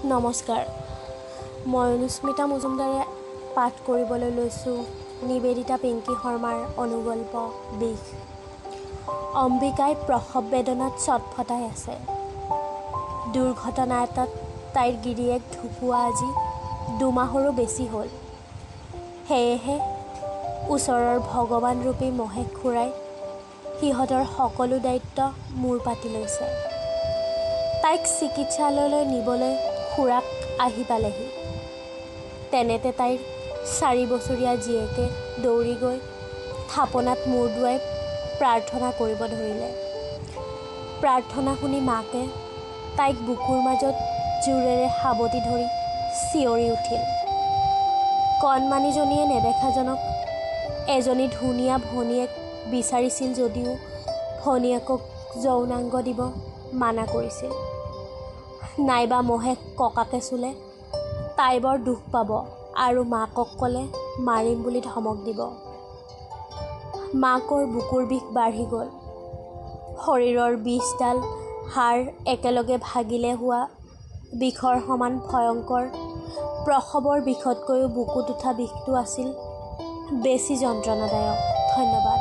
নমস্কাৰ, মই অনুস্মিতা মজুমদাৰে পাঠ কৰিবলৈ লৈছোঁ নিবেদিতা পিংকী শৰ্মাৰ অনুগল্প বিষ। অম্বিকাই প্ৰসৱ বেদনাত চটফটাই আছে। দুৰ্ঘটনা এটাত তাইৰ গিৰিয়েক ঢুকুৱা আজি 2 মাহৰো বেছি হ'ল। সেয়েহে ওচৰৰ ভগৱানৰূপী মহেশ খুৰাই সিহঁতৰ সকলো দায়িত্ব মূৰ পাতি লৈছে। তাইক চিকিৎসালয়লৈ নিবলৈ খুৰাক আহি পালেহি। তেনেতে তাইৰ 4 বছৰীয়া জীয়েকে দৌৰি গৈ থাপনাত মূৰ দুৱাই প্ৰাৰ্থনা কৰিব ধৰিলে। প্ৰাৰ্থনা শুনি মাকে তাইক বুকুৰ মাজত জোৰেৰে সাবটি ধৰি চিঞৰি উঠিল। কণমানিজনীয়ে নেদেখাজনক এজনী ধুনীয়া ভনীয়েক বিচাৰিছিল যদিও ভনীয়েকক যৌনাংগ দিব মানা কৰিছিল। নাইবা মহেশ ককাকে চুলে তাই বৰ দুখ পাব আৰু মাকক ক'লে মাৰিম বুলি ধমক দিব। মাকৰ বুকুৰ বিষ বাঢ়ি গ'ল। শৰীৰৰ 20ডাল হাড় একেলগে ভাগিলে হোৱা বিষৰ সমান ভয়ংকৰ। প্ৰসৱৰ বিষতকৈও বুকুত উঠা বিষটো আছিল বেছি যন্ত্ৰণাদায়ক। ধন্যবাদ।